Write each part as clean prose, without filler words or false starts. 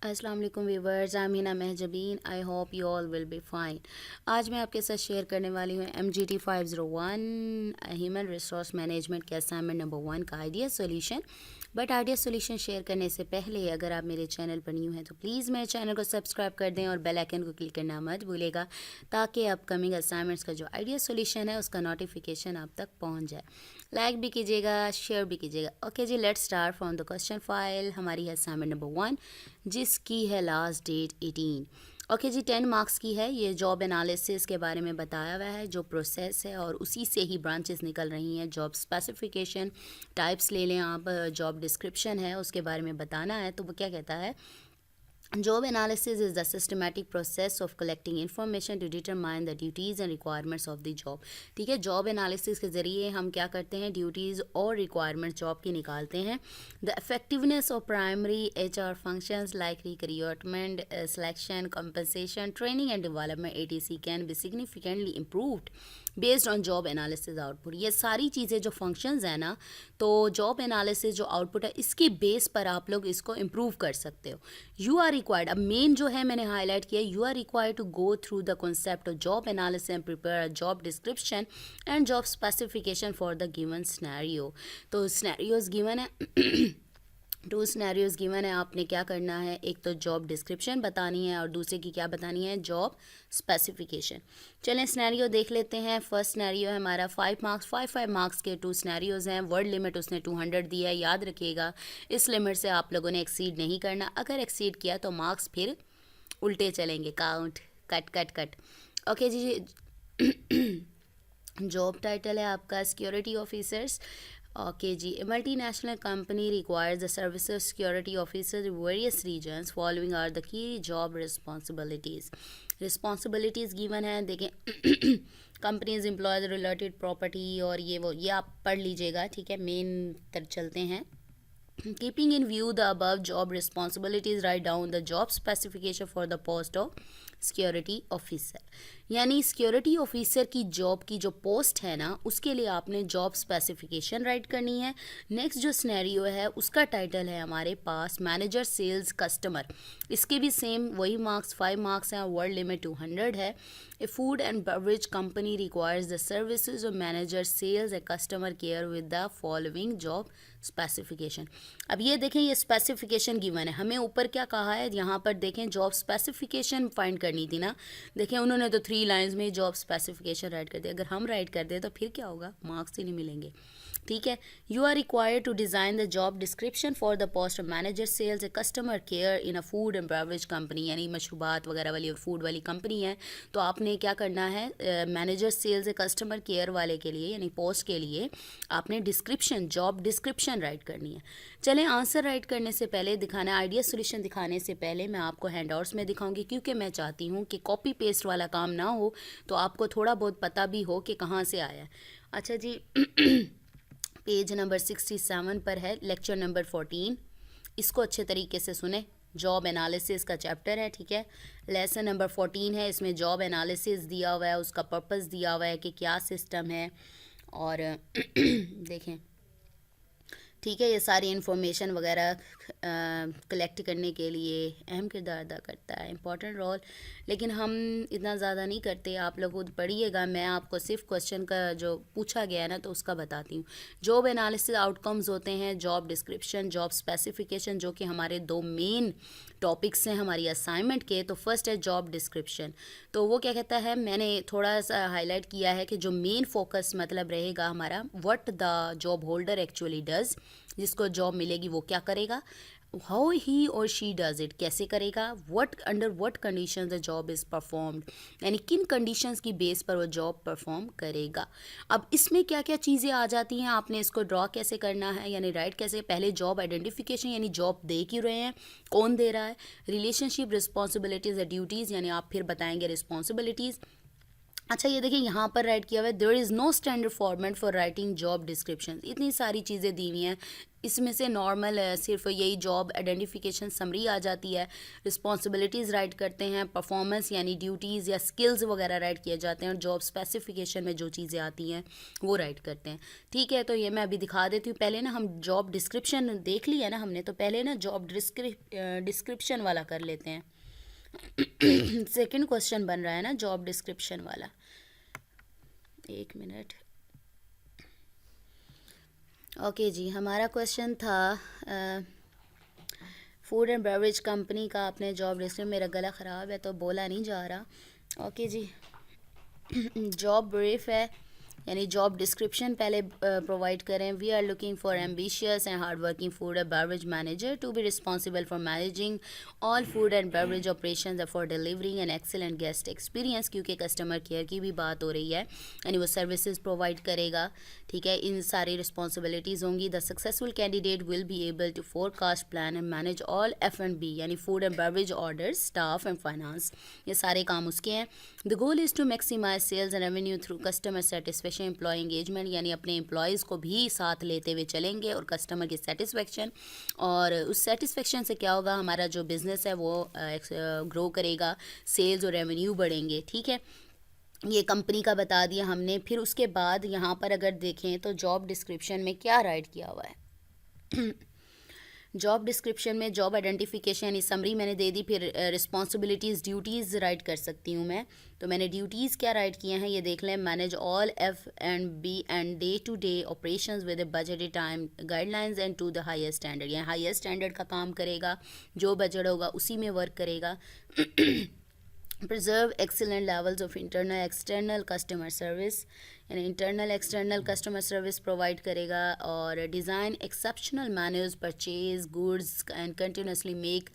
अस्सलाम वालेकुम viewers, I am Hina Mahjabeen. I hope you all will be fine. आज मैं आपके साथ शेयर करने वाली हूँ MGT 501 ह्यूमन रिसोर्स मैनेजमेंट के असाइनमेंट नंबर 1 का idea solution. But idea solution share करने से पहले अगर आप मेरे चैनल पर न्यू हैं तो प्लीज़ मेरे चैनल को सब्सक्राइब कर दें और बेल आइकन को क्लिक करना मत भूलेगा, ताकि अपकमिंग असाइनमेंट्स का जो आइडिया सॉल्यूशन है उसका नोटिफिकेशन आप तक पहुंच जाए। लाइक भी कीजिएगा, शेयर भी कीजिएगा। Okay ji, let's start from the question file. हमारी है असाइनमेंट नंबर 1 जिसकी है last date 18। Okay ji, 10 marks की है। ये जॉब एनालिसिस के बारे में बताया हुआ है, जो प्रोसेस है और उसी से ही ब्रांचेस निकल रही हैं। जॉब स्पेसिफिकेशन टाइप्स ले लें आप, जॉब डिस्क्रिप्शन है उसके बारे में बताना है। तो वो क्या कहता है, Job analysis is the systematic process of collecting information to determine the duties and requirements of the job। ठीक है, जॉब एनालिसिस के ज़रिए हम क्या करते हैं, ड्यूटीज़ और रिक्वायरमेंट जॉब की निकालते हैं। The effectiveness of primary HR functions like recruitment, selection, compensation, training and development ATC can be significantly improved based on job analysis output. ये सारी चीज़ें जो फंक्शंस हैं ना, तो जॉब एनालिसिस जो आउटपुट है इसके बेस पर आप लोग इसको इम्प्रूव कर सकते हो। यू आर रिक्वायर्ड, अब मेन जो है मैंने हाईलाइट किया, you are required to go through the concept of job analysis and prepare a job description and job specification for the given scenario. तो सिनेरियोज गिवन है टू सिनेरियोज गिवन है। आपने क्या करना है, एक तो जॉब डिस्क्रिप्शन बतानी है और दूसरे की क्या बतानी है, जॉब स्पेसिफिकेशन। चलें सिनेरियो देख लेते हैं। फर्स्ट सिनेरियो है हमारा 5 मार्क्स, 5 मार्क्स के 2 सिनेरियोज हैं। वर्ड लिमिट उसने 200 दिया है, याद रखिएगा इस लिमिट से आप लोगों ने एक्सीड नहीं करना। अगर एक्सीड किया तो मार्क्स फिर उल्टे चलेंगे, count cut cut cut. Okay जी, जॉब टाइटल है आपका सिक्योरिटी ऑफिसर्स। ओके जी, multinational company requires the services security officer various reasons following are the key job responsibilities. Responsibilities given है, देखें कंपनीज एम्प्लॉयज रिलेटेड प्रॉपर्टी और ये आप पढ़ लीजिएगा, ठीक है। मेन तर चलते हैं। Keeping in view the above job responsibilities, write down the job specification for the post of security officer. यानी सिक्योरिटी ऑफिसर की जॉब की जो पोस्ट है ना, उसके लिए आपने जॉब स्पेसिफिकेशन राइट करनी है। नेक्स्ट जो सिनेरियो है उसका टाइटल है हमारे पास मैनेजर सेल्स कस्टमर। इसके भी सेम वही मार्क्स, 5 मार्क्स हैं, वर्ड लिमिट 200 है। A food and beverage company requires the services of manager sales a customer care with the following job specification. अब ये देखें, ये स्पेसिफिकेशन गिवन है, हमें ऊपर क्या कहा है, यहाँ पर देखें जॉब स्पेसिफिकेशन फाइंड करनी थी ना। देखें उन्होंने तो 3 लाइंस में जॉब स्पेसिफिकेशन राइट कर दिया। अगर हम राइट कर दें तो फिर क्या होगा, मार्क्स ही नहीं मिलेंगे, ठीक है। You are required to design the job description for the post of manager sales a customer care in a food and beverage company. यानी मशरूबात वगैरह वाली और फूड वाली कंपनी है, तो आपने क्या करना है, manager sales a customer care वाले के लिए यानी पोस्ट के लिए आपने डिस्क्रिप्शन, जॉब डिस्क्रिप्शन राइट करनी है। चलें, आंसर राइट करने से पहले दिखाना है, आइडिया सोल्यूशन दिखाने से पहले मैं आपको हैंडआउट्स में दिखाऊंगी, क्योंकि मैं चाहती हूँ कि कॉपी पेस्ट वाला काम ना हो, तो आपको थोड़ा बहुत पता भी हो कि कहाँ से आया है। अच्छा जी, पेज नंबर 67 पर है, लेक्चर नंबर 14। इसको अच्छे तरीके से सुने, जॉब एनालिसिस का चैप्टर है, ठीक है। लेसन नंबर 14 है, इसमें जॉब एनालिसिस दिया हुआ है, उसका पर्पस दिया हुआ है कि क्या सिस्टम है और देखें, ठीक है। ये सारी इन्फॉर्मेशन वगैरह कलेक्ट करने के लिए अहम किरदार अदा करता है, इम्पॉर्टेंट रोल। लेकिन हम इतना ज़्यादा नहीं करते, आप लोग खुद पढ़िएगा। मैं आपको सिर्फ क्वेश्चन का जो पूछा गया है ना, तो उसका बताती हूँ। जॉब एनालिसिस आउटकम्स होते हैं जॉब डिस्क्रिप्शन, जॉब स्पेसिफिकेशन, जो कि हमारे 2 मेन टॉपिक्स हैं हमारी असाइनमेंट के। तो फर्स्ट है जॉब डिस्क्रिप्शन। तो वो क्या कहता है, मैंने थोड़ा सा हाईलाइट किया है कि जो मेन फोकस मतलब रहेगा हमारा, what the job holder actually does, जिसको जॉब मिलेगी वो क्या करेगा, हाउ ही और शी डज इट, कैसे करेगा, what under what conditions the job is performed, यानी किन कंडीशंस की बेस पर वो जॉब परफॉर्म करेगा। अब इसमें क्या क्या चीज़ें आ जाती हैं, आपने इसको ड्रॉ कैसे करना है, यानी राइट कैसे, पहले जॉब आइडेंटिफिकेशन, यानी जॉब दे क्यों रहे हैं, कौन दे रहा है। रिलेशनशिप, रिस्पॉन्सिबिलिटीज़, ड्यूटीज़, यानी आप फिर बताएंगे रिस्पॉन्सिबिलिटीज़। अच्छा ये देखिए यहाँ पर राइट किया हुआ है, there is no standard format for writing job description. इतनी सारी चीज़ें दी हुई हैं, इसमें से नॉर्मल सिर्फ यही जॉब आइडेंटिफिकेशन समरी आ जाती है, रिस्पॉन्सिबिलिटीज़ राइट करते हैं, परफॉर्मेंस यानी ड्यूटीज़ या स्किल्स वगैरह राइट किए जाते हैं, और जॉब स्पेसिफिकेशन में जो चीज़ें आती हैं वो राइट करते हैं। ठीक है, तो ये मैं अभी दिखा देती हूँ। पहले ना हम जॉब डिस्क्रिप्शन देख लिया ना हमने, तो पहले ना जॉब डिस्क्रिप्शन वाला कर लेते हैं। सेकंड क्वेश्चन बन रहा है ना जॉब डिस्क्रिप्शन वाला। एक मिनट। ओके जी, हमारा क्वेश्चन था फूड एंड बेवरेज कंपनी का। आपने जॉब डिस्क्रिप्शन, मेरा गला ख़राब है तो बोला नहीं जा रहा। ओके जी, जॉब ब्रीफ है यानी जॉब डिस्क्रिप्शन पहले प्रोवाइड करें। We are looking for ambitious and hard working food and beverage manager to be responsible for managing all food and beverage operations for delivering an excellent guest experience, क्योंकि customer care की भी बात हो रही है यानी वो सर्विसेज प्रोवाइड करेगा। ठीक है, इन सारी रिस्पॉन्सिबिलिटीज़ होंगी। The successful candidate will be able to forecast, plan and manage all F&B यानी food and beverage orders, staff and finance, ये सारे काम उसके हैं। The goal is to maximize sales and revenue through customer satisfaction, employee engagement यानी अपने employees को भी साथ लेते हुए चलेंगे, और कस्टमर की सेटिस्फेक्शन, और उस सेटिस्फेक्शन से क्या होगा, हमारा जो बिज़नेस है वो ग्रो करेगा, सेल्स और रेवेन्यू बढ़ेंगे। ठीक है, ये कंपनी का बता दिया हमने। फिर उसके बाद यहाँ पर अगर देखें तो जॉब डिस्क्रिप्शन में क्या राइट किया हुआ है। जॉब डिस्क्रिप्शन में जॉब आइडेंटिफिकेशन यानी समरी मैंने दे दी। फिर रिस्पॉन्सिबिलिटीज़ ड्यूटीज़ राइट कर सकती हूँ मैं, तो मैंने ड्यूटीज़ क्या राइट किए हैं ये देख लें। Manage all F&B and day to day operations with budgeted time guidelines and to the highest standard, यानी हाईएस्ट स्टैंडर्ड का काम करेगा, जो बजट होगा उसी में वर्क करेगा। preserve excellent levels of internal external customer service यानी internal external customer service provide करेगा, और design exceptional menus purchase goods and continuously make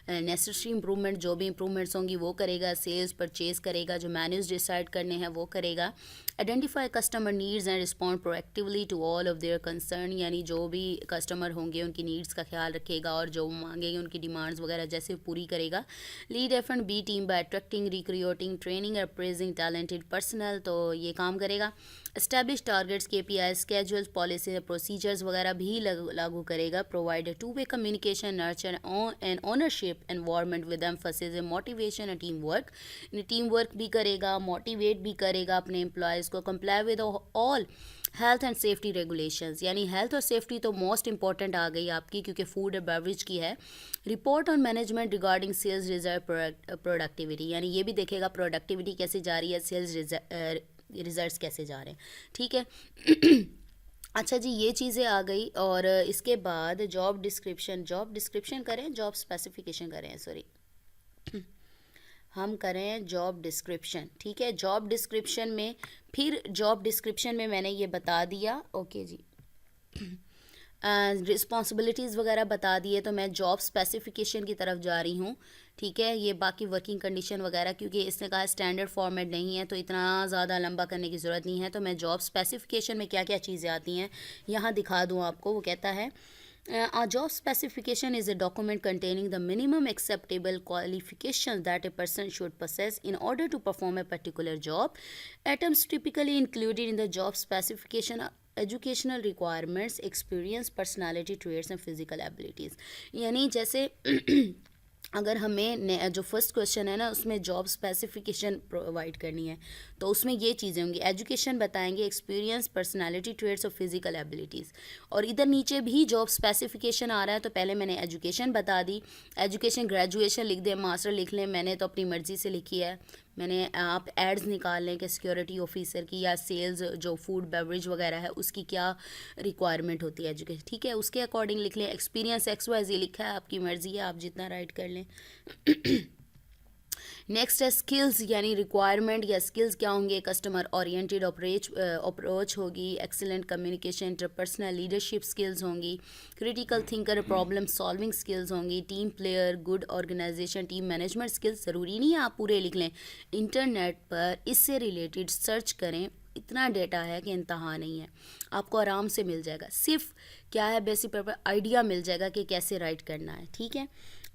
necessary improvement, जो भी इंप्रूवमेंट्स होंगी वो करेगा। सेल्स परचेज करेगा, जो मैन्यूज डिसाइड करने हैं वो करेगा। Identify customer needs and respond proactively to all of their concern यानी जो भी कस्टमर होंगे उनकी नीड्स का ख्याल रखेगा, और जो मांगेंगे उनकी डिमांड्स वगैरह जैसे पूरी करेगा। Lead F&B team by attracting, recruiting, training और प्रेजिंग टैलेंटेड पर्सनल, तो ये काम करेगा। Establish targets, KPI, schedules, policy, procedures वगैरह भी लागू करेगा। Provide two way communication, nurture and ownership environment with emphasis motivation and team work, team work भी करेगा, मोटिवेट भी करेगा अपने एम्प्लॉयज़ को। Comply with all health and safety regulations यानी हेल्थ और सेफ्टी तो मोस्ट इंपॉर्टेंट आ गई आपकी, क्योंकि फूड और बेवरेज की है। Report on management regarding sales result productivity यानी ये भी देखेगा प्रोडक्टिविटी कैसे जा रही है, सेल्स रिजल्ट्स कैसे जा रहे हैं। ठीक है। अच्छा जी, ये चीज़ें आ गई, और इसके बाद जॉब डिस्क्रिप्शन करें, जॉब स्पेसिफिकेशन करें, सॉरी हम करें जॉब डिस्क्रिप्शन। ठीक है, जॉब डिस्क्रिप्शन में फिर जॉब डिस्क्रिप्शन में मैंने ये बता दिया। ओके जी, रिस्पॉन्सिबिलिटीज़ वगैरह बता दिए, तो मैं जॉब स्पेसिफिकेशन की तरफ जा रही हूँ। ठीक है, ये बाकी वर्किंग कंडीशन वगैरह क्योंकि इसने कहा स्टैंडर्ड फॉर्मेट नहीं है तो इतना ज़्यादा लंबा करने की ज़रूरत नहीं है, तो मैं जॉब स्पेसिफिकेशन में क्या क्या चीज़ें आती हैं यहाँ दिखा दूँ आपको। वो कहता है a job specification is a document containing the minimum acceptable qualifications that a person should possess in order to perform a particular job. Items typically included in the job specification are educational requirements, experience, personality traits and physical abilities. यानी जैसे अगर हमें जो first question है ना उसमें job specification provide करनी है तो उसमें ये चीज़ें होंगी, एजुकेशन बताएंगे, एक्सपीरियंस, पर्सनालिटी ट्रेट्स और फिजिकल एबिलिटीज़। और इधर नीचे भी जॉब स्पेसिफिकेशन आ रहा है, तो पहले मैंने एजुकेशन बता दी, एजुकेशन ग्रेजुएशन लिख दें, मास्टर लिख लें, मैंने तो अपनी मर्ज़ी से लिखी है। मैंने आप एड्स निकाल लें कि सिक्योरिटी ऑफिसर की या सेल्स जो फूड बेवरेज वगैरह है उसकी क्या रिक्वायरमेंट होती है एजुकेशन। ठीक है, उसके अकॉर्डिंग लिख लें। एक्सपीरियंस XYZ लिखा है, आपकी मर्ज़ी है, आप जितना राइट कर लें। नेक्स्ट है स्किल्स यानी रिक्वायरमेंट या स्किल्स क्या होंगे, कस्टमर ओरिएंटेड अप्रोच होगी, excellent communication, interpersonal leadership skills होंगी, critical thinker problem solving skills होंगी, team player, good organization, team management skills. ज़रूरी नहीं है आप पूरे लिख लें, इंटरनेट पर इससे रिलेटेड सर्च करें, इतना डेटा है कि इंतहा नहीं है, आपको आराम से मिल जाएगा। सिर्फ क्या है बेसिक पर आइडिया मिल जाएगा कि कैसे राइट करना है। ठीक है,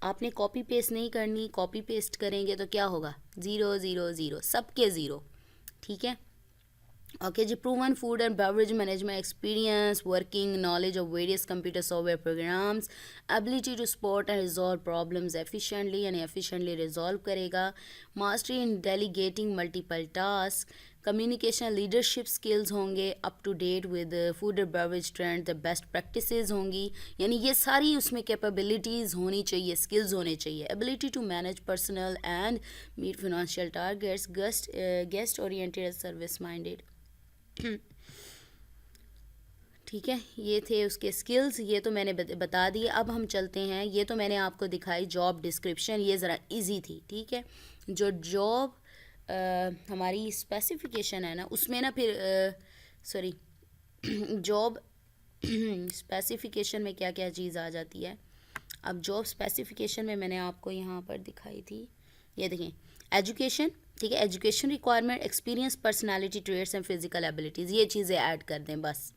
आपने कॉपी पेस्ट नहीं करनी, कॉपी पेस्ट करेंगे तो क्या होगा 0 0 0 सबके 0। ठीक है। ओके जी, proven food and beverage management experience, working knowledge of various computer software programs, ability to spot and resolve problems efficiently, यानी एफिशिएंटली रिजॉल्व करेगा, mastery in delegating multiple task, communication leadership skills होंगे, up to date with food and beverage trend, the best practices होंगी, यानी ये सारी उसमें capabilities होनी चाहिए, स्किल्स होने चाहिए। Ability to manage personal and meet financial targets, guest oriented service minded. ठीक है, ये थे उसके स्किल्स, ये तो मैंने बता दिए। अब हम चलते हैं, ये तो मैंने आपको दिखाई जॉब डिस्क्रिप्शन, ये ज़रा इजी थी। ठीक है, जो जॉब हमारी स्पेसिफिकेशन है ना, उसमें ना फिर सॉरी जॉब स्पेसिफिकेशन में क्या क्या चीज़ आ जाती है। अब जॉब स्पेसिफिकेशन में मैंने आपको यहाँ पर दिखाई थी, ये देखें, एजुकेशन, ठीक है, education requirement, experience, personality traits and physical abilities, ये चीज़ें ऐड कर दें बस।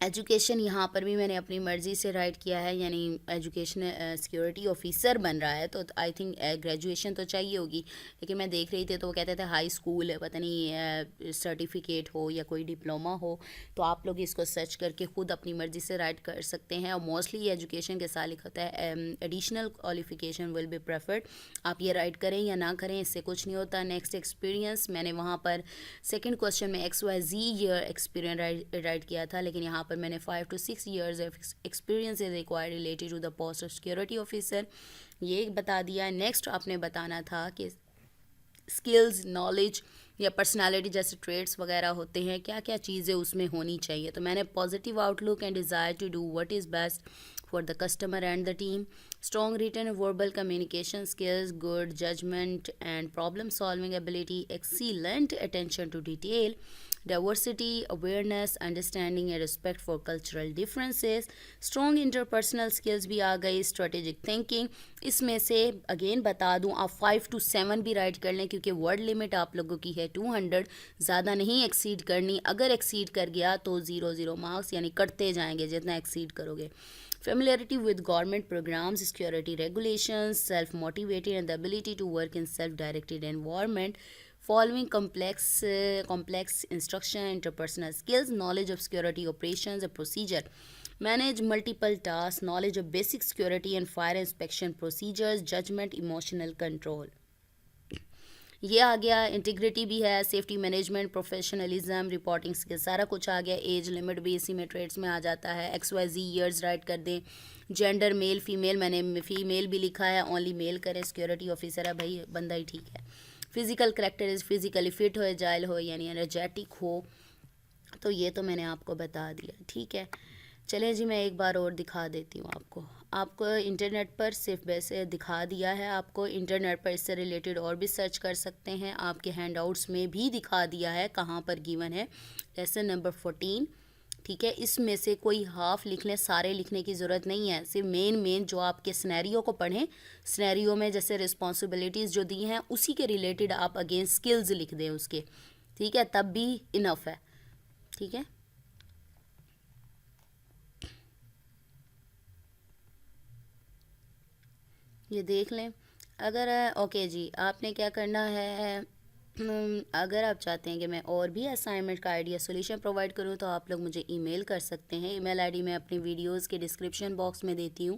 एजुकेशन यहाँ पर भी मैंने अपनी मर्ज़ी से राइट किया है, यानी एजुकेशन सिक्योरिटी ऑफिसर बन रहा है तो आई थिंक ग्रेजुएशन तो चाहिए होगी, लेकिन मैं देख रही थी तो वो कहते थे हाई स्कूल, पता नहीं सर्टिफिकेट हो या कोई डिप्लोमा हो, तो आप लोग इसको सर्च करके ख़ुद अपनी मर्ज़ी से राइट कर सकते हैं। और मोस्टली एजुकेशन के साथ लिखा होता है additional qualification will be preferred, आप ये राइट करें या ना करें, इससे कुछ नहीं होता। नेक्स्ट एक्सपीरियंस, मैंने वहाँ पर सेकेंड क्वेश्चन में XYZ ईयर एक्सपीरियंस राइट किया था, लेकिन यहाँ पर मैंने 5 to 6 years of experience is required related to the post of security officer, ये बता दिया। नेक्स्ट आपने बताना था कि स्किल्स, नॉलेज या पर्सनालिटी जैसे ट्रेड्स वगैरह होते हैं, क्या क्या चीज़ें उसमें होनी चाहिए, तो मैंने positive outlook and desire to do what is best for the customer and the team, strong written and verbal communication skills, good judgment and problem solving ability, excellent attention to detail, diversity, awareness, understanding and respect for cultural differences, strong interpersonal skills भी आ गई, strategic thinking। इसमें से again बता दूं, आप 5 to 7 भी right कर लें, क्योंकि वर्ड लिमिट आप लोगों की है 200, ज़्यादा नहीं एक्सीड करनी, अगर एक्सीड कर गया तो 0 मार्क्स, यानी कटते जाएंगे जितना एक्सीड करोगे। Familiarity with government programs, security regulations, self-motivated and the ability to work in self-directed environment, following complex instruction, interpersonal skills, knowledge of security operations and procedure, manage multiple tasks, knowledge of basic security and fire inspection procedures, judgment, emotional control। ये आ गया, integrity भी है, safety management, professionalism, reporting skill, सारा कुछ आ गया। Age limit भी इसी में ट्रेड्स में आ जाता है। XYZ ईयर्स राइट कर दें। जेंडर मेल फीमेल, मैंने फीमेल भी लिखा है, ओनली मेल करें, सिक्योरिटी ऑफिसर है भाई, बंदा ही ठीक है। Physical character is physically fit हो, एजाइल हो, यानी एनर्जेटिक हो, तो ये तो मैंने आपको बता दिया। ठीक है, चलें जी, मैं एक बार और दिखा देती हूँ आपको इंटरनेट पर सिर्फ वैसे दिखा दिया है, आपको इंटरनेट पर इससे रिलेटेड और भी सर्च कर सकते हैं, आपके हैंडआउट्स में भी दिखा दिया है कहाँ पर गिवन है। लेसन नंबर 14, ठीक है, इसमें से कोई हाफ लिख लें, सारे लिखने की ज़रूरत नहीं है, सिर्फ मेन जो आपके स्नैरियो को पढ़ें, स्नैरियो में जैसे रिस्पॉन्सिबिलिटीज़ जो दी हैं उसी के रिलेटेड आप अगेन स्किल्स लिख दें उसके, ठीक है, तब भी इनफ है। ठीक है, ये देख लें। अगर ओके जी, आपने क्या करना है, अगर आप चाहते हैं कि मैं और भी असाइनमेंट का आइडिया सोल्यूशन प्रोवाइड करूं तो आप लोग मुझे ईमेल कर सकते हैं। ईमेल आईडी मैं अपनी वीडियोस के डिस्क्रिप्शन बॉक्स में देती हूं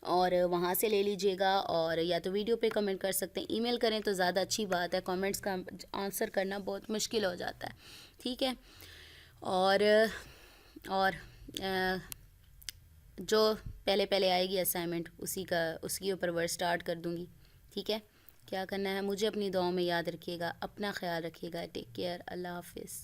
और वहां से ले लीजिएगा, और या तो वीडियो पे कमेंट कर सकते हैं। ईमेल करें तो ज़्यादा अच्छी बात है, कमेंट्स का आंसर करना बहुत मुश्किल हो जाता है। ठीक है, और जो पहले पहले आएगी असाइनमेंट उसकी ऊपर वर्क स्टार्ट कर दूँगी। ठीक है, क्या करना है, मुझे अपनी दुआओं में याद रखिएगा, अपना ख्याल रखिएगा, टेक केयर, अल्लाह हाफिज़।